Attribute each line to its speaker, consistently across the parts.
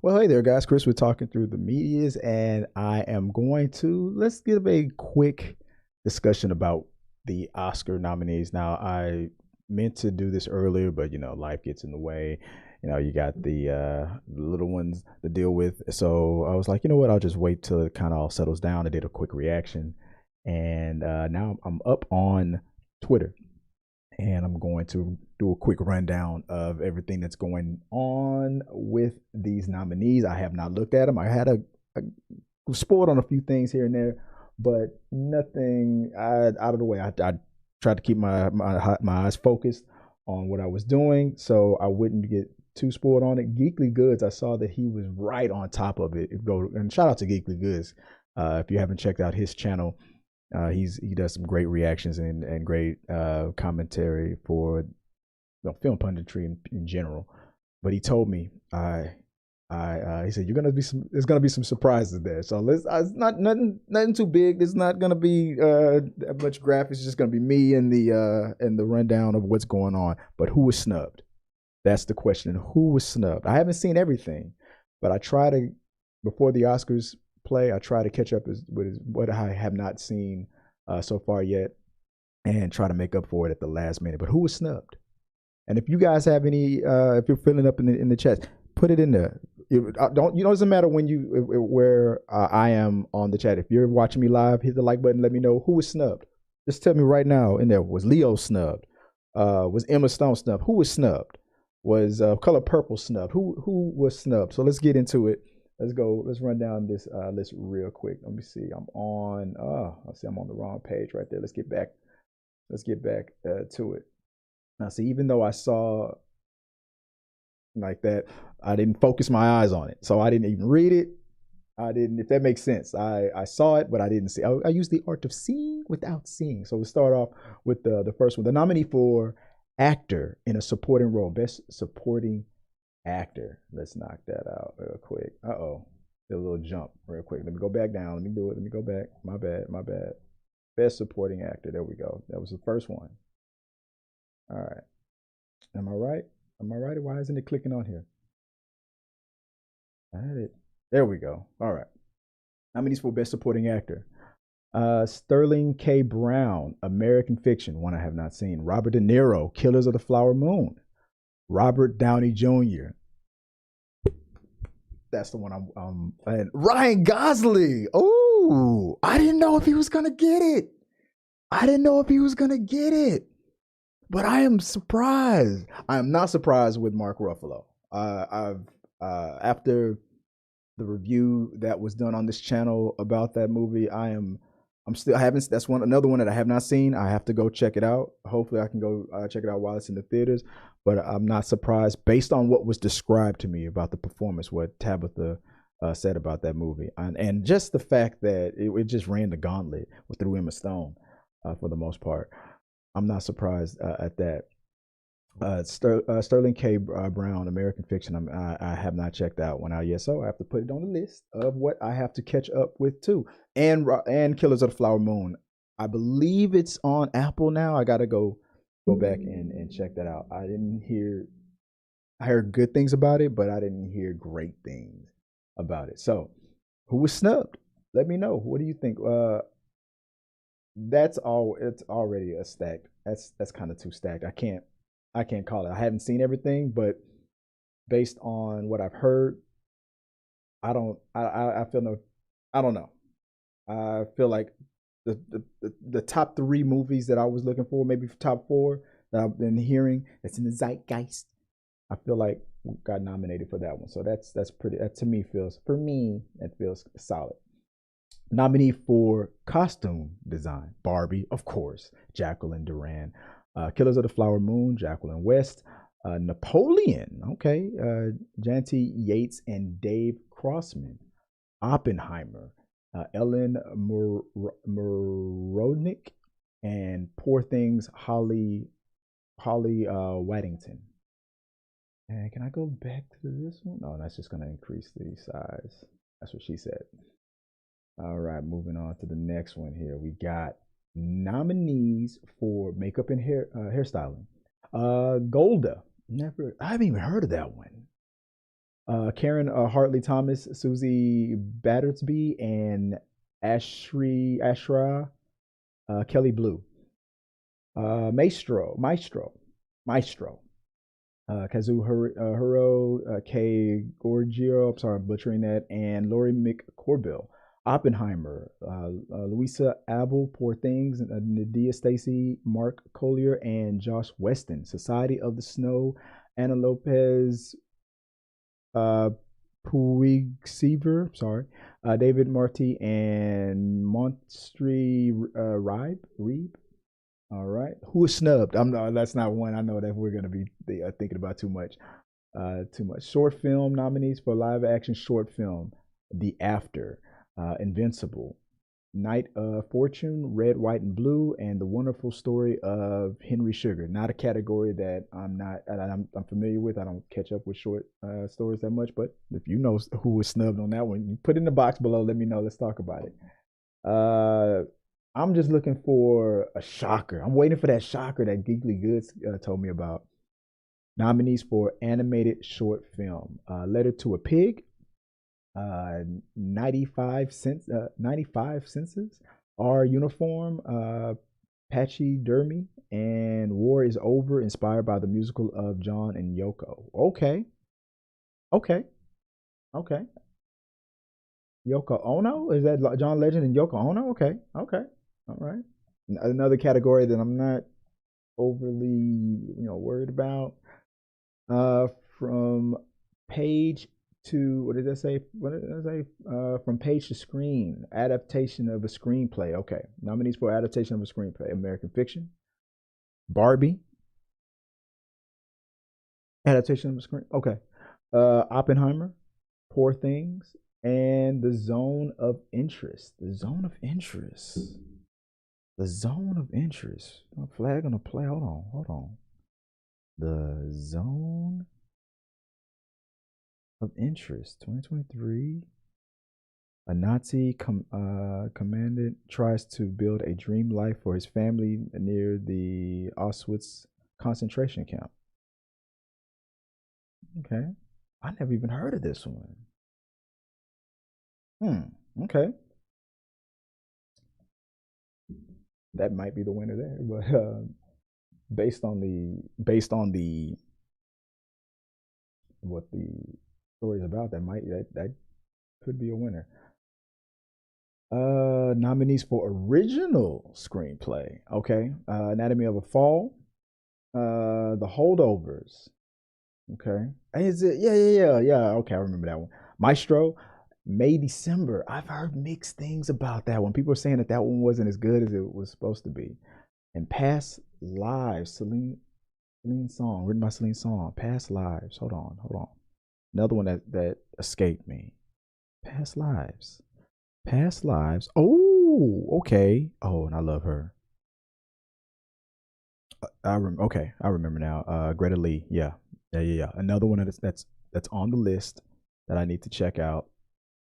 Speaker 1: Well, hey there, guys. Chris, we're talking through the medias, and I am going to let's give a quick discussion about the Oscar nominees. Now, I meant to do this earlier, but life gets in the way. You got the little ones to deal with, so I was like, you know what? I'll just wait till it kind of all settles down. I did a quick reaction, and now I'm up on Twitter, and I'm going to do a quick rundown of everything that's going on with these nominees. I have not looked at them. I had a spoiled on a few things here and there, but nothing out of the way. I tried to keep my eyes focused on what I was doing, so I wouldn't get too spoiled on it. Geekly Goods, I saw that he was right on top of it. Go and shout out to Geekly Goods. If you haven't checked out his channel, he does some great reactions and great commentary for film punditry in general. But he told me he said there's gonna be some surprises there. So it's not nothing too big. It's not gonna be that much graphics. It's just gonna be me and the rundown of what's going on. But who was snubbed? That's the question. Who was snubbed? I haven't seen everything, but I try to before the Oscars play. I try to catch up with what I have not seen so far yet, and try to make up for it at the last minute. But who was snubbed? And if you guys have any, if you're filling up in the chat, put it in there. It doesn't matter where I am on the chat. If you're watching me live, hit the like button. Let me know who was snubbed. Just tell me right now in there. Was Leo snubbed? Was Emma Stone snubbed? Who was snubbed? Was Color Purple snubbed? Who was snubbed? So let's get into it. Let's go. Let's run down this list real quick. Let me see. I'm on. I see I'm on the wrong page right there. Let's get back. Let's get back to it. Now, see, even though I saw like that, I didn't focus my eyes on it, so I didn't even read it. I didn't, if that makes sense. I saw it, but I didn't see. I used the art of seeing without seeing. So we'll start off with the first one. The nominee for actor in a supporting role, best supporting actor. Let's knock that out real quick. Did a little jump real quick. Let me go back down. Let me do it. Let me go back. My bad. Best supporting actor. There we go. That was the first one. All right. Am I right? Why isn't it clicking on here? I had it. There we go. All right. Nominees for best supporting actor. Sterling K. Brown, American Fiction, one I have not seen. Robert De Niro, Killers of the Flower Moon. Robert Downey Jr. That's the one and Ryan Gosling. Oh, I didn't know if he was gonna get it. But I am surprised. I am not surprised with Mark Ruffalo. I've after the review that was done on this channel about that movie, I haven't. That's another one that I have not seen. I have to go check it out. Hopefully, I can go check it out while it's in the theaters. But I'm not surprised based on what was described to me about the performance, what Tabitha said about that movie, and just the fact that it just ran the gauntlet through Emma Stone for the most part. I'm not surprised at that. Sterling K. Brown, American Fiction. I have not checked that one out yet, so I have to put it on the list of what I have to catch up with too. And Killers of the Flower Moon. I believe it's on Apple now. I gotta go back and check that out. I heard good things about it, but I didn't hear great things about it. So, who was snubbed? Let me know. What do you think? That's all. It's already a stack. That's kind of too stacked. I can't call it. I haven't seen everything, but based on what I've heard, I don't know. I feel like the top 3 movies that I was looking for, maybe top 4 that I've been hearing that's in the zeitgeist, I feel like got nominated for that one. So that's pretty. That to me feels solid. Nominee for costume design, Barbie, of course, Jacqueline Duran. Killers of the Flower Moon, Jacqueline West. Napoleon, okay, Janty Yates and Dave Crossman. Oppenheimer, Ellen Moronick, and Poor Things, Holly Waddington. And can I go back to this one? No, that's just going to increase the size. That's what she said. All right, moving on to the next one here. We got nominees for makeup and hairstyling. Golda. I haven't even heard of that one. Karen Hartley Thomas, Susie Battersby, and Ashra Kelly Blue. Maestro. Kazu Huro, Kay Gorgio, I'm sorry, I'm butchering that, and Laurie McCorbill. Oppenheimer, Louisa Abel, Poor Things, Nadia Stacy, Mark Collier, and Josh Weston. Society of the Snow, Anna Lopez, Puig sorry, David Marty, and Monstry Reeb. All right. Who is snubbed? I'm not. That's not one I know that we're going to be thinking about too much. Too much. Short film nominees for live action short film: The After, Invincible, Night of Fortune, Red, White, and Blue, and The Wonderful Story of Henry Sugar. Not a category that I'm familiar with. I don't catch up with short stories that much. But if you know who was snubbed on that one, you put it in the box below. Let me know. Let's talk about it. I'm just looking for a shocker. I'm waiting for that shocker that Geekly Goods told me about. Nominees for animated short film: Letter to a Pig, 95 senses, Our Uniform, Pachydermy, and War is Over, inspired by the musical of John and Yoko. Okay, okay, okay. Yoko Ono? Is that John Legend and Yoko Ono? Okay, okay, all right. Another category that I'm not overly, worried about. Uh, from page to what did I say? What did I say? From page to screen, adaptation of a screenplay. Okay, nominees for adaptation of a screenplay: American Fiction, Barbie, adaptation of a screen. Okay, Oppenheimer, Poor Things, and The Zone of Interest. The Zone of Interest. The Zone of Interest. A flag on the play. Hold on. The Zone of Interest, 2023. A Nazi commandant tries to build a dream life for his family near the Auschwitz concentration camp. Okay. I never even heard of this one. Okay. That might be the winner there, but based on the what the story is about, that could be a winner. Nominees for original screenplay. Okay. Anatomy of a Fall, The Holdovers. Okay. Is it? Yeah. Okay, I remember that one. Maestro, May December. I've heard mixed things about that one. People are saying that that one wasn't as good as it was supposed to be. And Past Lives, Celine Song, written by Celine Song. Past Lives. Hold on. Another one that escaped me. Past Lives. Oh, okay. Oh, and I love her. Okay, I remember now. Greta Lee. Yeah. Another one that's on the list that I need to check out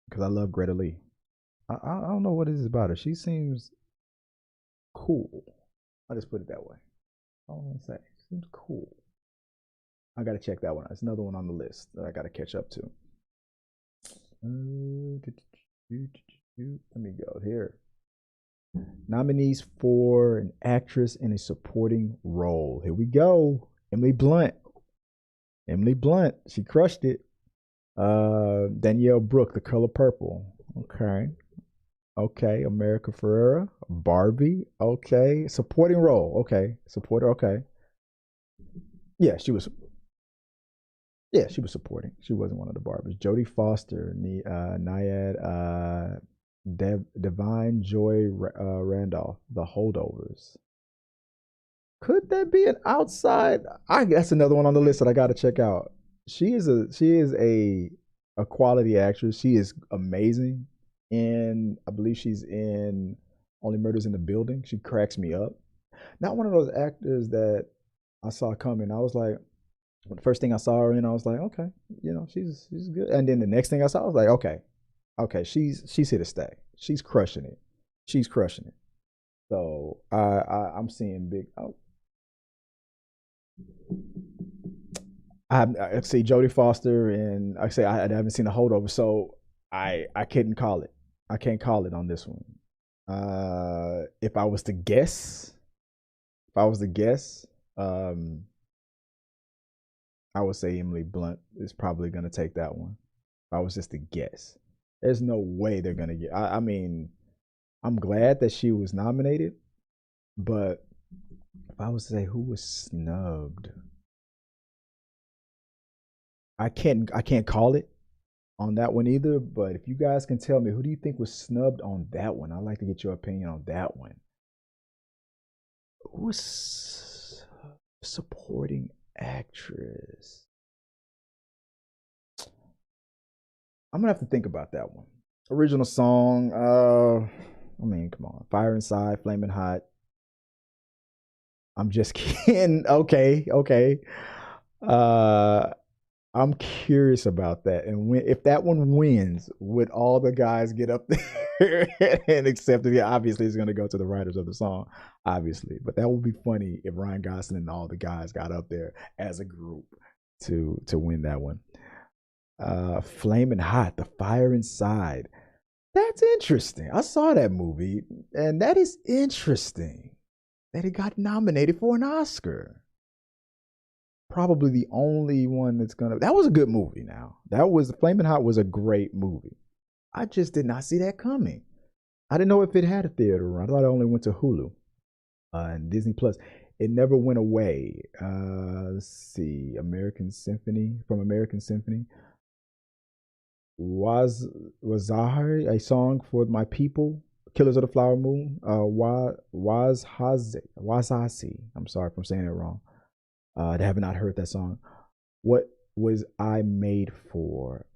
Speaker 1: because I love Greta Lee. I don't know what it is about her. She seems cool. I'll just put it that way. I don't want to say. She seems cool. I got to check that one out. It's another one on the list that I got to catch up to. Let me go here. Nominees for an actress in a supporting role. Here we go. Emily Blunt. She crushed it. Danielle Brooke, The Color Purple. Okay. America Ferrera, Barbie. Okay. Supporting role. Okay. Supporter. Okay. Yeah, she was. Yeah, she was supporting. She wasn't one of the Barbies. Jodie Foster, Nyad, Divine Joy Randolph, The Holdovers. Could that be an outside? That's another one on the list that I got to check out. She is a quality actress. She is amazing, and I believe she's in Only Murders in the Building. She cracks me up. Not one of those actors that I saw coming. I was like, the first thing I saw her in, I was like, okay, she's good. And then the next thing I saw, I was like, okay, she's here to stay. She's crushing it. So I'm seeing big. Oh, I see Jodie Foster, and I say I haven't seen the holdover, so I couldn't call it. I can't call it on this one. If I was to guess, if I was to guess, um, I would say Emily Blunt is probably gonna take that one. If I was just to guess, there's no way they're gonna get. I mean, I'm glad that she was nominated, but if I was to say who was snubbed, I can't call it on that one either. But if you guys can tell me, who do you think was snubbed on that one? I'd like to get your opinion on that one. Who was supporting actress? I'm gonna have to think about that one. Original song. I mean, come on, Fire Inside, Flaming Hot. I'm just kidding. Okay, okay. Uh, I'm curious about that, and if that one wins, would all the guys get up there and accept it? Yeah, obviously, it's going to go to the writers of the song, obviously. But that would be funny if Ryan Gosling and all the guys got up there as a group to win that one. Flaming Hot, The Fire Inside. That's interesting. I saw that movie, and that is interesting that it got nominated for an Oscar. Probably the only one that's gonna. That was a good movie. Now that was Flamin' Hot was a great movie. I just did not see that coming. I didn't know if it had a theater run. I thought it only went to Hulu and Disney Plus. It never went away. Let's see, American Symphony from American Symphony. Was Zahari a song for my people? Killers of the Flower Moon. Wazasi. I'm sorry if I'm saying it wrong. They have not heard that song. What was I made for?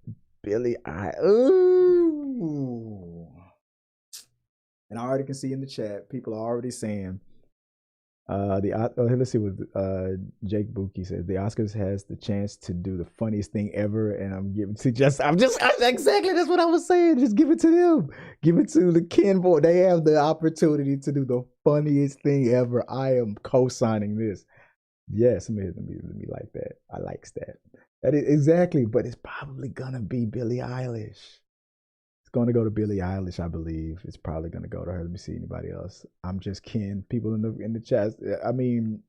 Speaker 1: Billy I. Ooh. And I already can see in the chat, people are already saying, let's see what Jake Buki says. The Oscars has the chance to do the funniest thing ever, and exactly that's what I was saying. Just give it to them. Give it to the Ken boy. They have the opportunity to do the funniest thing ever. I am co-signing this. Yes, let me like that. I likes that. That is exactly, but it's probably gonna be Billie Eilish. It's gonna go to Billie Eilish, I believe. It's probably gonna go to her. Let me see anybody else. I'm just kidding. People in the chat. I mean,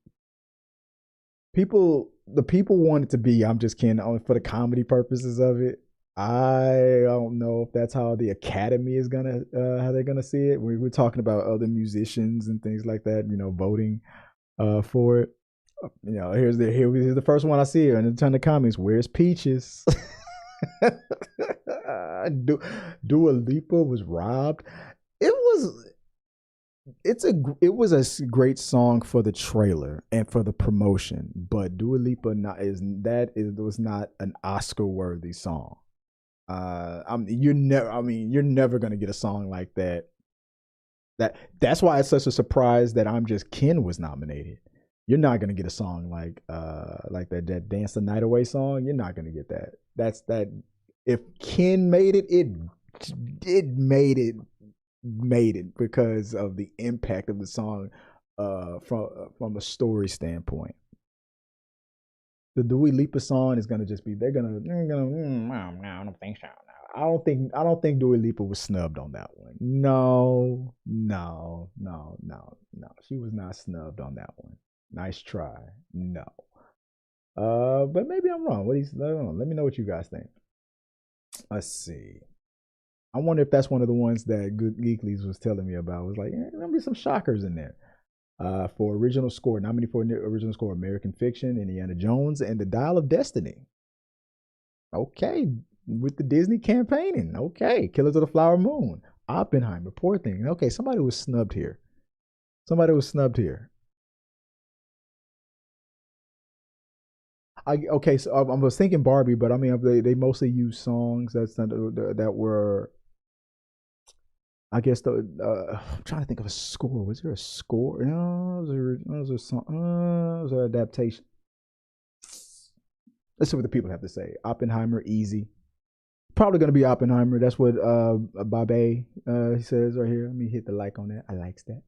Speaker 1: the people want it to be. I'm just kidding. Only for the comedy purposes of it. I don't know if that's how the Academy is gonna how they're gonna see it. We're talking about other musicians and things like that. Voting for it. Here's the first one I see here, and a ton of comments. Where's Peaches? Dua Lipa was robbed. It was a great song for the trailer and for the promotion, but Dua Lipa was not an Oscar worthy song. You're never gonna get a song like that. That's why it's such a surprise that I'm Just Ken was nominated. You're not gonna get a song like that Dance the Night Away song. You're not gonna get that. That's that. If Ken made it, it made it because of the impact of the song from a story standpoint. The Dua Lipa song is gonna just be I don't think so. I don't think Dua Lipa was snubbed on that one. No. She was not snubbed on that one. Nice try. No. But maybe I'm wrong. Let me know what you guys think. Let's see. I wonder if that's one of the ones that Good Geeklies was telling me about. It was like, there's gonna be some shockers in there. For original score, nominated for original score, American Fiction, Indiana Jones, and The Dial of Destiny. Okay, with the Disney campaigning. Okay, Killers of the Flower Moon, Oppenheimer, Poor Thing. Okay, somebody was snubbed here. So I was thinking Barbie, but I mean they mostly use songs that were. I guess I'm trying to think of a score. Was there a score? No, was there a song? Was there an adaptation? Let's see what the people have to say. Oppenheimer, easy. Probably gonna be Oppenheimer. That's what Babe he says right here. Let me hit the like on that. I likes that.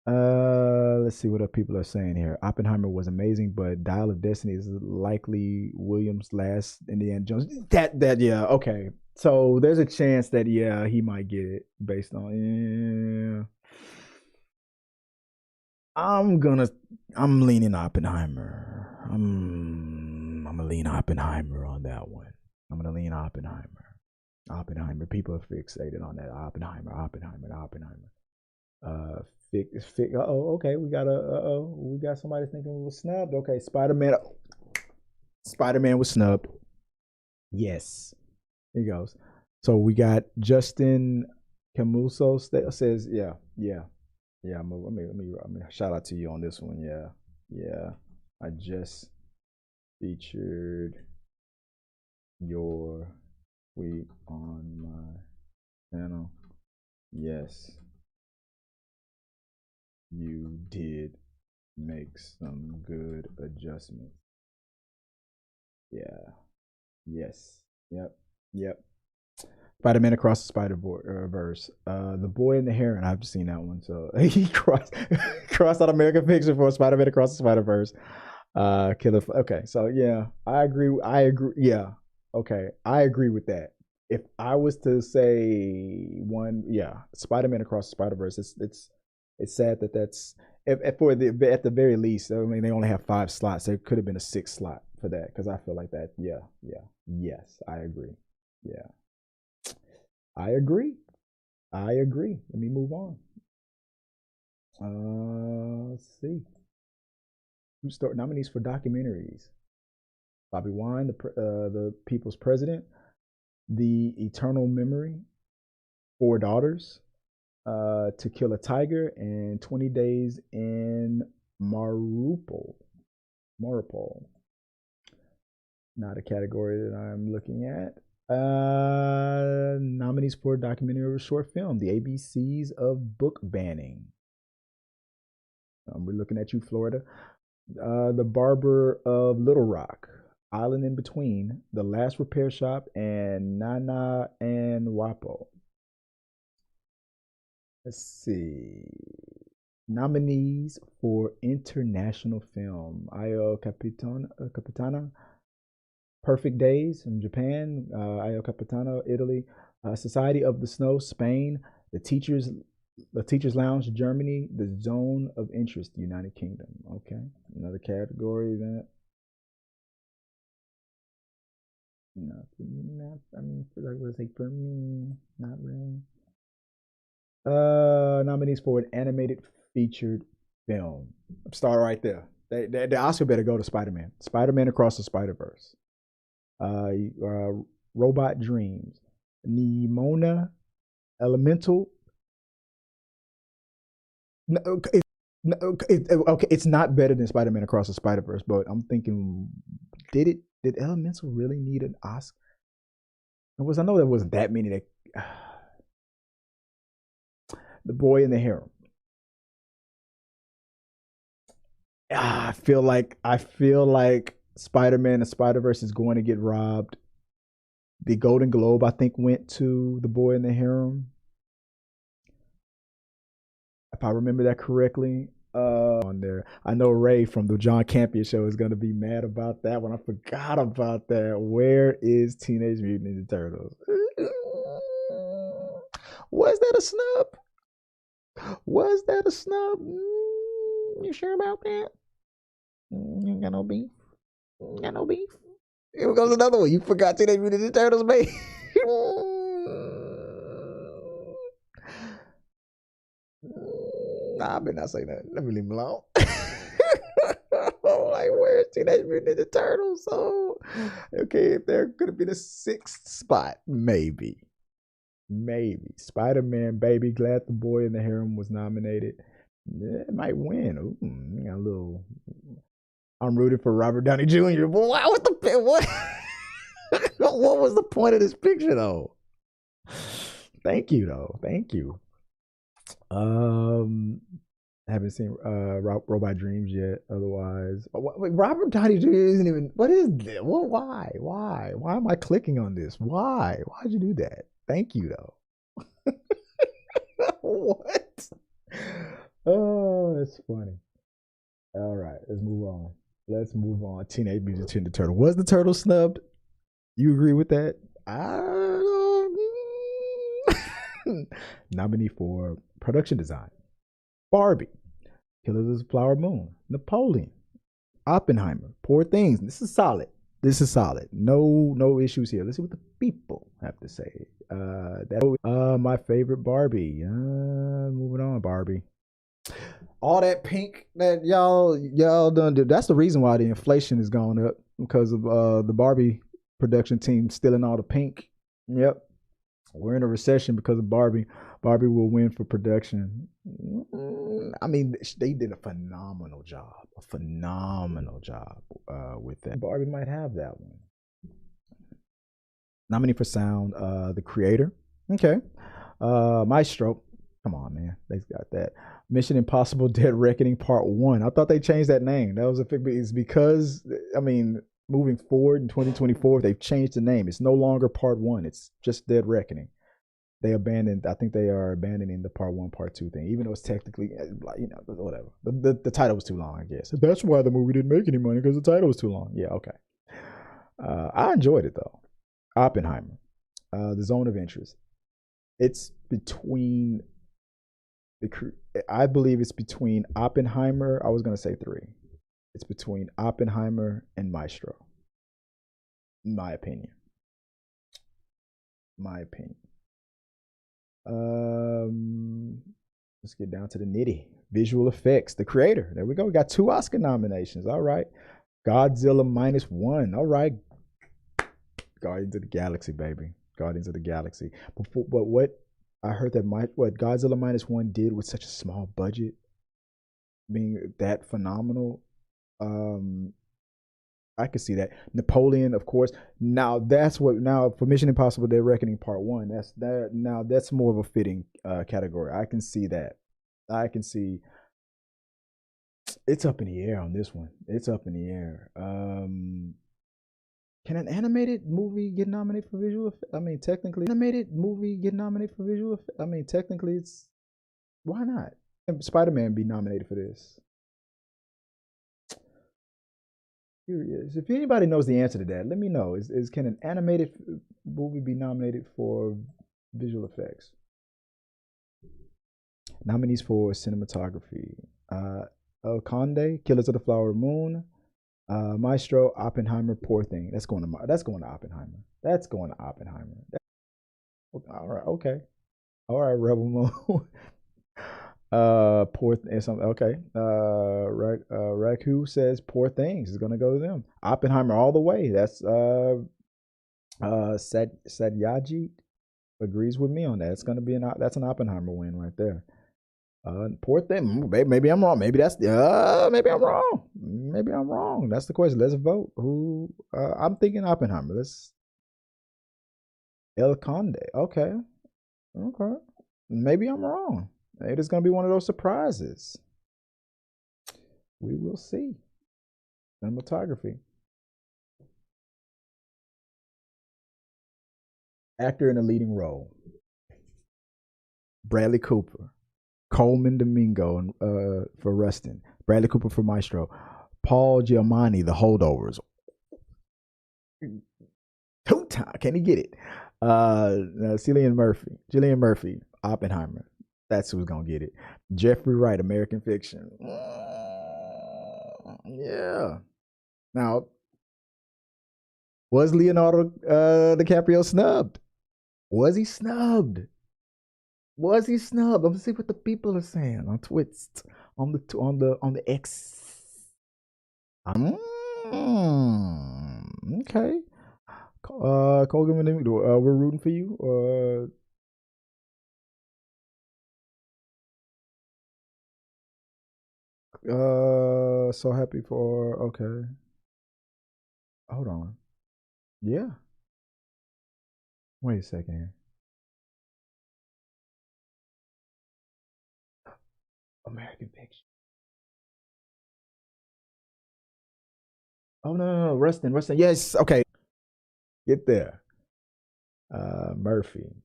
Speaker 1: Let's see what other people are saying here. Oppenheimer was amazing, but Dial of Destiny is likely Williams' last Indiana Jones. Yeah, okay. So there's a chance that yeah, he might get it based on yeah. I'm gonna I'm leaning Oppenheimer. I'm gonna lean Oppenheimer on that one. I'm gonna lean Oppenheimer. Oppenheimer. People are fixated on that. Oppenheimer. Uh, oh, okay. We got somebody thinking we was snubbed. Okay, Spider Man was snubbed. Yes, here he goes. So we got Justin Camuso says, yeah. Let me shout out to you on this one. Yeah. I just featured your tweet on my channel. Yes, you did make some good adjustments. Yeah. Yes. Yep. Spider-Man Across the Spider-Verse. The Boy and the Heron. I've seen that one. So he crossed out American Fiction for Spider-Man Across the Spider-Verse. Killer. Okay. So yeah, I agree. Yeah. Okay. I agree with that. If I was to say one, yeah, Spider-Man Across the Spider-Verse. It's sad that that's if for the at the very least. I mean, they only have 5 slots. There could have been a 6th slot for that because I feel like that. Yeah. Yes, I agree. Yeah, I agree. Let me move on. Let's see. Who start nominees for documentaries? Bobby Wine, the People's President, The Eternal Memory, Four Daughters, To Kill a Tiger, and 20 Days in Mariupol. Not a category that I'm looking at. Nominees for documentary or short film: The ABCs of Book Banning. We're looking at you, Florida. The Barber of Little Rock, Island in Between, The Last Repair Shop, and Nana and Wapo. Let's see. Nominees for international film: Ayo Capitana, Perfect Days from Japan, Ayo Capitano, Italy, Society of the Snow, Spain, The Teachers Lounge, Germany, The Zone of Interest, United Kingdom. Okay, another category that. I mean, for me, not really. Nominees for an animated featured film. Start right there. The Oscar better go to Spider-Man. Spider-Man Across the Spider-Verse. Robot Dreams. Nimona Elemental. No, okay, it's not better than Spider-Man Across the Spider-Verse, but I'm thinking, did Elemental really need an Oscar? I know there wasn't that many that. The Boy and the Harem. I feel like Spider-Man and Spider-Verse is going to get robbed. The Golden Globe, I think, went to The Boy and the Harem, if I remember that correctly. On there, I know Ray from the John Campion show is going to be mad about that one. I forgot about that. Where is Teenage Mutant Ninja Turtles? Was that a snub? Was that a snub? You sure about that? You got no beef? Got no beef? Here goes another one. You forgot Teenage Mutant Ninja Turtles, man. Nah, I better not say that. Let me leave him alone. Like, where's Teenage Mutant Ninja Turtles? So, okay, if there could have been a 6th spot, maybe. Spider-Man, baby. Glad the Boy and the Harem was nominated. It might win. Ooh, got a little. I'm rooting for Robert Downey Jr. Boy, what the what? What was the point of this picture, though? Thank you, though. Thank you. Haven't seen Robot Dreams yet. Otherwise, Robert Downey Jr. isn't even. What is this? What? Why am I clicking on this? Why'd you do that? Thank you, though. What? Oh, that's funny. All right, let's move on. Let's move on. Teenage Mutant Ninja Turtle. Was the turtle snubbed? You agree with that? I don't. Nominee for production design: Barbie, Killers of the Flower Moon, Napoleon, Oppenheimer, Poor Things. This is solid. This is solid. No issues here. Let's see what the people have to say. My favorite Barbie. Moving on, Barbie. All that pink that y'all done do. That's the reason why the inflation is going up because of the Barbie production team stealing all the pink. Yep, we're in a recession because of Barbie. Barbie will win for production. I mean, they did a phenomenal job. A phenomenal job with that. Barbie might have that one. Nominee for sound, the creator. Okay. Maestro. Come on, man. They got that. Mission Impossible Dead Reckoning Part 1. I thought they changed that name. That was it's because, I mean, moving forward in 2024, they've changed the name. It's no longer Part 1. It's just Dead Reckoning. I think they are abandoning the Part 1, Part 2 thing, even though it's technically, whatever. The title was too long, I guess. That's why the movie didn't make any money, because the title was too long. Yeah, okay. I enjoyed it, though. Oppenheimer. The Zone of Interest. It's between I believe it's between Oppenheimer. I was gonna say 3. It's between Oppenheimer and Maestro. In my opinion. Let's get down to the nitty. Visual effects. The creator. There we go. We got 2 Oscar nominations. All right. Godzilla -1. All right. Guardians of the Galaxy, baby. Guardians of the Galaxy. But what I heard that what Godzilla -1 did with such a small budget, being that phenomenal, I could see that. Napoleon, of course. Now for Mission Impossible: Dead Reckoning Part 1. That's more of a fitting category. I can see that. I can see. It's up in the air on this one. It's up in the air. Can an animated movie get nominated for visual effects? I mean, technically, it's why not? Spider-Man be nominated for this? Curious. If anybody knows the answer to that, let me know. Can an animated movie be nominated for visual effects? Nominees for cinematography: El Conde, Killers of the Flower Moon, Maestro, Oppenheimer, Poor Thing. That's going to Oppenheimer. That's going to Oppenheimer. All right, okay. All right, Rebel Moon. Poor something. Okay. Raku says Poor Things is gonna go to them. Oppenheimer all the way. That's Satyajit agrees with me on that. It's gonna be that's an Oppenheimer win right there. Poor Thing. Maybe I'm wrong. Maybe maybe I'm wrong. Maybe I'm wrong. That's the question. Let's vote. Who? I'm thinking Oppenheimer. Let's. El Conde. Okay. Okay. Maybe I'm wrong. Maybe it's gonna be one of those surprises. We will see. Cinematography. Actor in a leading role: Bradley Cooper, Coleman Domingo for Rustin, Bradley Cooper for Maestro, Paul Giamatti, The Holdovers. Can he get it? Cillian Murphy, Oppenheimer. That's who's gonna get it. Jeffrey Wright, American Fiction. Yeah. Now, was Leonardo DiCaprio snubbed? Was he snubbed? Was he snubbed? Let's see what the people are saying on Twitch, on the X. Okay. Colgan, we're rooting for you. So happy for. Okay. Hold on. Yeah. Wait a second. American Fiction. Oh no, Rustin. Yes. Okay. Get there. Murphy.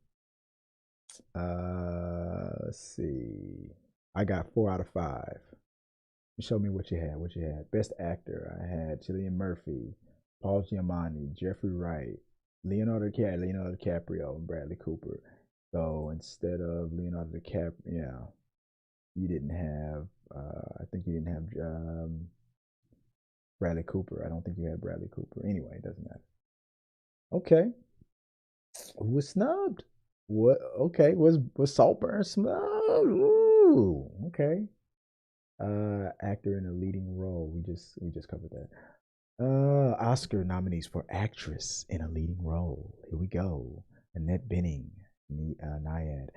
Speaker 1: Let's see. I got 4 out of 5. Show me what you had. What you had? Best actor. I had Cillian Murphy, Paul Giamatti, Jeffrey Wright, Leonardo DiCaprio, and Bradley Cooper. So instead of Leonardo DiCaprio, yeah, you didn't have. I think you didn't have Bradley Cooper. I don't think you had Bradley Cooper. Anyway, it doesn't matter. Okay, who was snubbed? What? Okay, was Saltburn snubbed? Ooh, okay. Actor in a leading role. We just covered that. Oscar nominees for actress in a leading role. Here we go. Annette Bening, Nyad.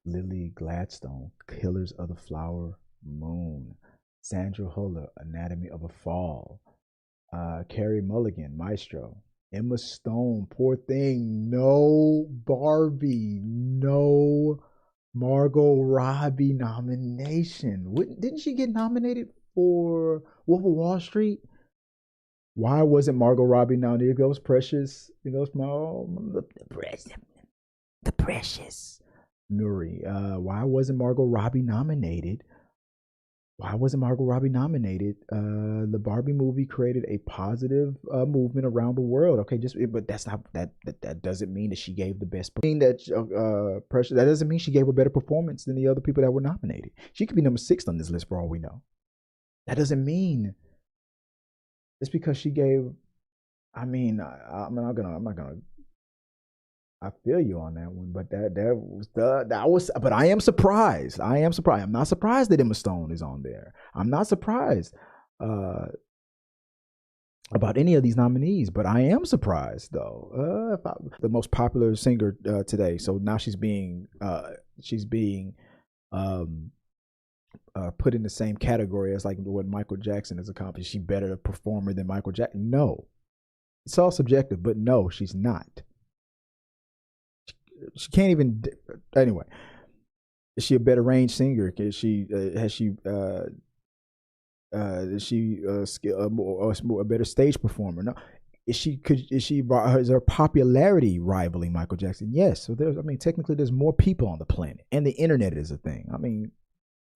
Speaker 1: Lily Gladstone, Killers of the Flower Moon. Sandra Huller, Anatomy of a Fall. Carrie Mulligan, Maestro. Emma Stone, Poor Thing. No Barbie. No Margot Robbie nomination. Didn't she get nominated for Wolf of Wall Street? Why wasn't Margot Robbie nominated? Those precious, the precious, the precious Nuri. Why wasn't Margot Robbie nominated? Why wasn't Margot Robbie nominated? The Barbie movie created a positive movement around the world. Okay, but that's not that doesn't mean that she gave the best. Pressure. That doesn't mean she gave a better performance than the other people that were nominated. She could be number 6 on this list for all we know. That doesn't mean it's because she gave. I'm not gonna. I feel you on that one, but that was. But I am surprised. I'm not surprised that Emma Stone is on there. I'm not surprised about any of these nominees, but I am surprised though. The most popular singer today, so now she's being put in the same category as like what Michael Jackson has accomplished. She better performer than Michael Jackson? No, it's all subjective, but no, she's not. She can't even. Anyway, is she a better range singer? Is she has she is she a better stage performer? No. Is her popularity rivaling Michael Jackson? Yes. So technically there's more people on the planet, and the internet is a thing.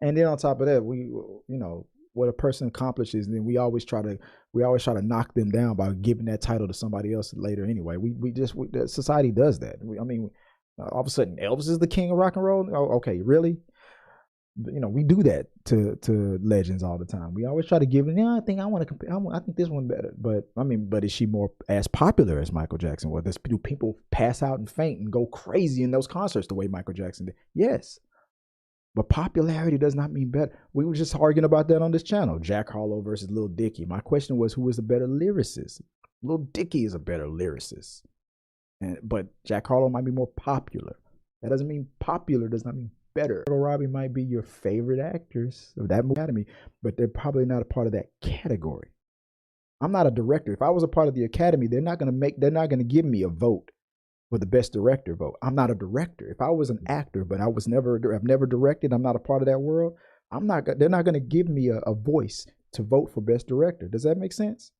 Speaker 1: And then on top of that, what a person accomplishes, and then we always try to knock them down by giving that title to somebody else later. Anyway, society does that. All of a sudden Elvis is the king of rock and roll. Oh, okay, really? We do that to legends all the time. We always try to give it. I think I think this one better. But is she more as popular as Michael Jackson? Or do people pass out and faint and go crazy in those concerts the way Michael Jackson did? Yes. But popularity does not mean better. We were just arguing about that on this channel. Jack Harlow versus Lil Dicky. My question was, who is the better lyricist? Lil Dicky is a better lyricist. But Jack Harlow might be more popular. That doesn't mean popular does not mean better. Margot Robbie might be your favorite actress of that movie academy, but they're probably not a part of that category. I'm not a director. If I was a part of the academy, they're not gonna give me a vote for the best director vote. I'm not a director. If I was an actor, but I've never directed, I'm not a part of that world, they're not gonna give me a voice to vote for best director. Does that make sense?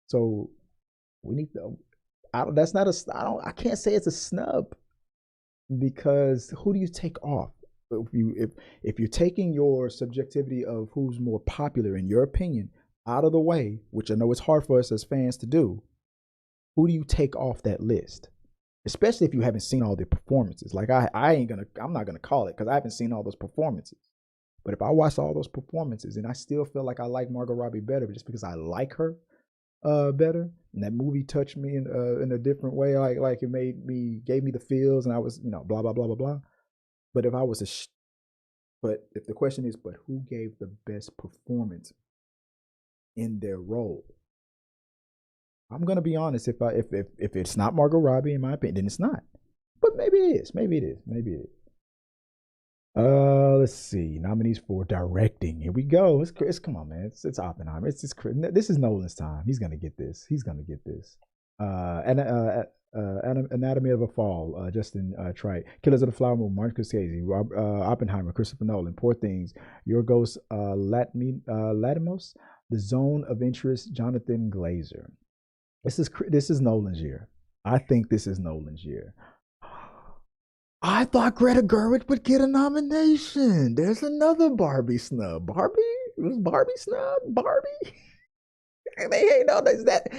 Speaker 1: So we need to. I can't say it's a snub, because who do you take off? If you're taking your subjectivity of who's more popular in your opinion out of the way, which I know it's hard for us as fans to do, who do you take off that list? Especially if you haven't seen all the performances. Like I'm not gonna call it because I haven't seen all those performances. But if I watch all those performances and I still feel like I like Margot Robbie better just because I like her better, and that movie touched me in a different way, like it gave me the feels, and I was blah blah blah blah blah. But if if the question is, but who gave the best performance in their role, I'm gonna be honest. If it's not Margot Robbie, in my opinion, then it's not. But maybe it is. Maybe it is. Let's see. Nominees for directing. Here we go. It's come on, man. It's Oppenheimer. This is Nolan's time. He's gonna get this. Anatomy of a Fall. Justin Trite. Killers of the Flower Moon. Martin Scorsese. Oppenheimer. Christopher Nolan. Poor Things. Yorgos Lanthimos. The Zone of Interest. Jonathan Glazer. This is Nolan's year. I think this is Nolan's year. I thought Greta Gerwig would get a nomination. There's another Barbie snub. Barbie? Was Barbie snub? Barbie? They ain't know. Is that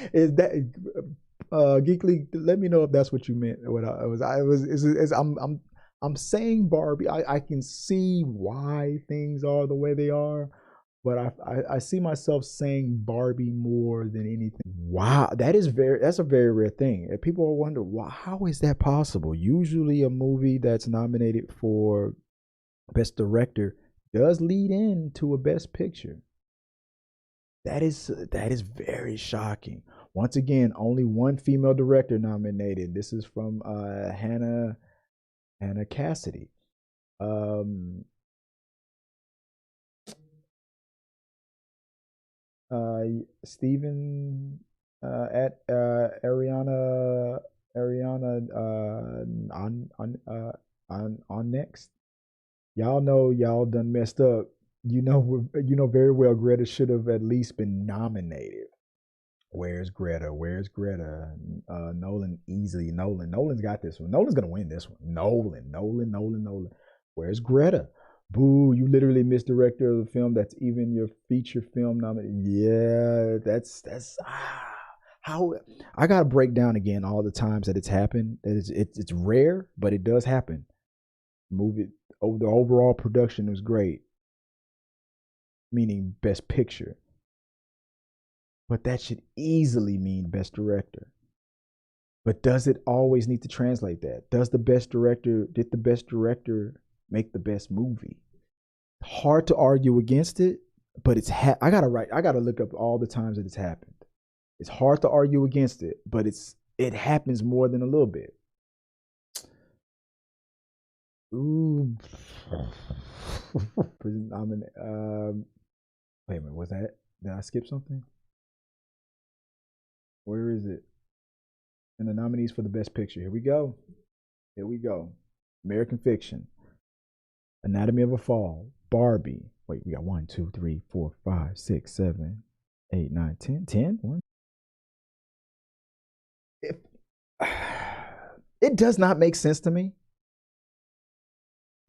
Speaker 1: Geekly? Let me know if that's what you meant. What I was. I was. I'm saying Barbie. I can see why things are the way they are, but I see myself saying Barbie more than anything. Wow, that's a very rare thing. And people wonder why, how is that possible? Usually, a movie that's nominated for Best Director does lead into a Best Picture. That is very shocking. Once again, only one female director nominated. This is from Hannah Cassidy. Um, Stephen at Ariana on next. Y'all know y'all done messed up. You know very well Greta should have at least been nominated. Where's Greta? Where's Greta? Nolan easily. Nolan's got this one. Nolan's gonna win this one. Nolan. Where's Greta? Boo! You literally missed director of the film. That's even your feature film nominee. Yeah, that's how I gotta break down again all the times that it's happened. That it's rare, but it does happen. Movie over the overall production was great, meaning best picture. But that should easily mean best director. But does it always need to translate that? Did the best director make the best movie? Hard to argue against it, but I gotta look up all the times that it's happened. It's hard to argue against it, but it happens more than a little bit. Ooh. Wait a minute, was that? Did I skip something? Where is it? And the nominees for the best picture. Here we go. American Fiction, Anatomy of a Fall, Barbie. Wait, we got 1, 2, 3, 4, 5, 6, 7, 8, 9, 10. 10? One. If, it does not make sense to me.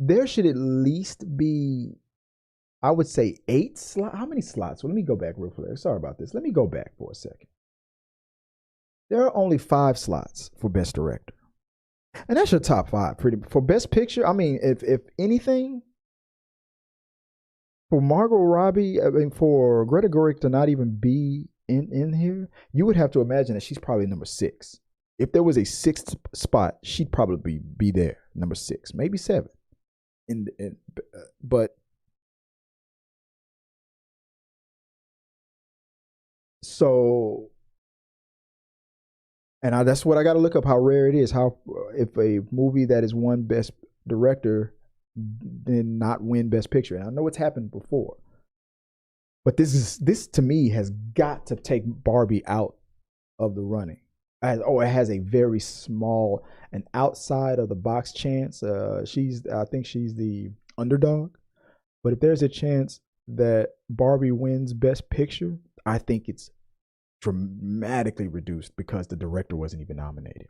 Speaker 1: There should at least be, I would say, 8 slots. How many slots? Well, let me go back real quick. Sorry about this. Let me go back for a second. There are only 5 slots for Best Director. And that's your top 5. For Best Picture, I mean, if anything, for Margot Robbie, I mean, for Greta Gerwig to not even be in here, you would have to imagine that she's probably number 6. If there was a 6th spot, she'd probably be there, number 6, maybe 7. But so, and that's what I got to look up, how rare it is. How if a movie that is won Best Director did not win Best Picture. And I know it's happened before, but this to me has got to take Barbie out of the running. It has a very small and outside of the box chance. I think she's the underdog, but if there's a chance that Barbie wins Best Picture, I think it's dramatically reduced because the director wasn't even nominated.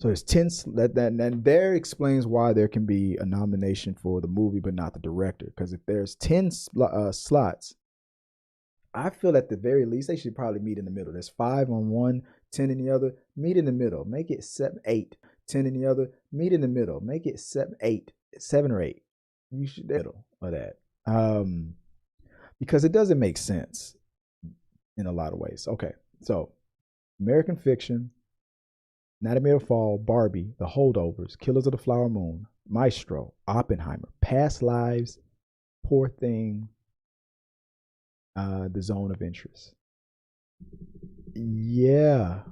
Speaker 1: So there's 10 and there explains why there can be a nomination for the movie but not the director, because if there's 10 slots, I feel at the very least they should probably meet in the middle. There's 5 on one, 10 in the other. Meet in the middle. Make it 7, 8. 10 in the other. Meet in the middle. Make it 7, 8, 7 or 8. You should middle of that, because it doesn't make sense in a lot of ways. Okay, so American Fiction, Anatomy of a Fall, Barbie, The Holdovers, Killers of the Flower Moon, Maestro, Oppenheimer, Past Lives, Poor Thing, The Zone of Interest. Yeah,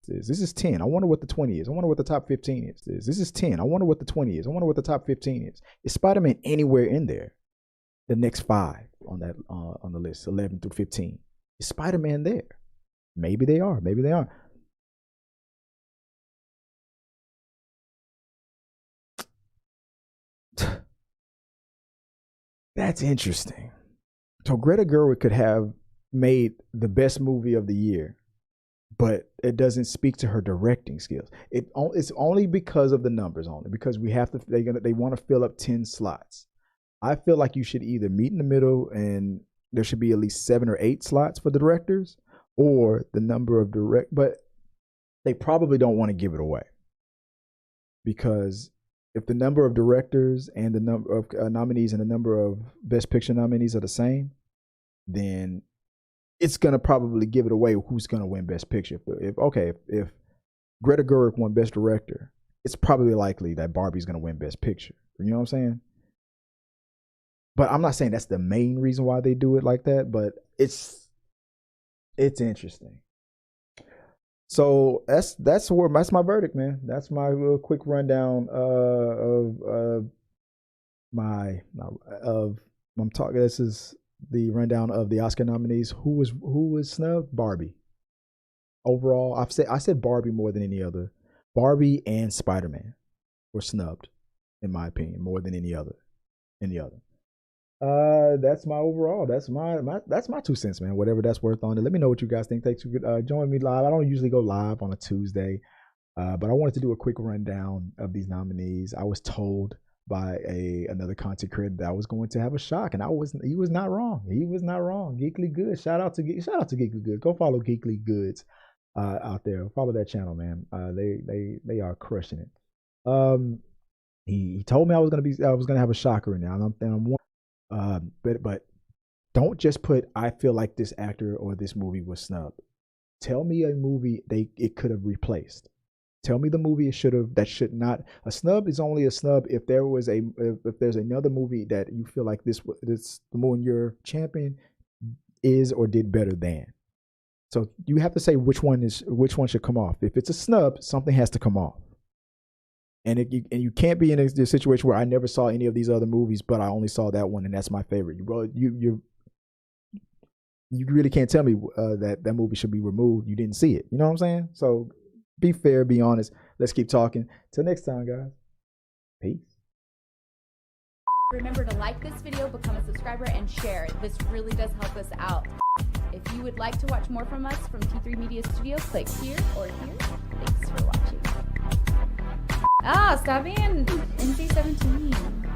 Speaker 1: this is 10. I wonder what the 20 is. I wonder what the top 15 is. This is 10. I wonder what the 20 is. I wonder what the top 15 is. Is Spider-Man anywhere in there? The next 5 on that on the list, 11 through 15. Is Spider-Man there? Maybe they are. Maybe they are. That's interesting. So Greta Gerwig could have made the best movie of the year, but it doesn't speak to her directing skills. It's only because of the numbers, only because we have to. They want to fill up 10 slots. I feel like you should either meet in the middle, and there should be at least 7 or 8 slots for the directors, or the number of But they probably don't want to give it away, because if the number of directors and the number of nominees and the number of Best Picture nominees are the same, then it's gonna probably give it away who's gonna win Best Picture. If Greta Gerwig won Best Director, it's probably likely that Barbie's gonna win Best Picture. You know what I'm saying? But I'm not saying that's the main reason why they do it like that. But it's interesting. So that's my verdict, man. That's my little quick rundown I'm talking. This is the rundown of the Oscar nominees. Who was snubbed? Barbie. Overall, I said Barbie more than any other. Barbie and Spider-Man were snubbed, in my opinion, more than any other. That's my overall. That's my 2 cents, man. Whatever that's worth on it. Let me know what you guys think. Thanks for joining me live. I don't usually go live on a Tuesday, but I wanted to do a quick rundown of these nominees. I was told by another content creator that I was going to have a shock, and he was not wrong. He was not wrong. Geekly Goods. Shout out to Geekly Goods. Go follow Geekly Goods out there. Follow that channel, man. They are crushing it. He told me I was gonna have a shocker in there, and I'm but don't just put I feel like this actor or this movie was snubbed. Tell me a movie it could have replaced. Tell me the movie that should not. A snub is only a snub if there's another movie that you feel like this the one your champion is or did better than. So you have to say which one should come off. If it's a snub, something has to come off. And you can't be in a situation where I never saw any of these other movies, but I only saw that one, and that's my favorite. You really can't tell me that movie should be removed. You didn't see it. You know what I'm saying? So be fair, be honest. Let's keep talking. Till next time, guys. Peace.
Speaker 2: Remember to like this video, become a subscriber, and share it. This really does help us out. If you would like to watch more from us from T3 Media Studio, click here or here. Thanks for watching. Stop being NC-17.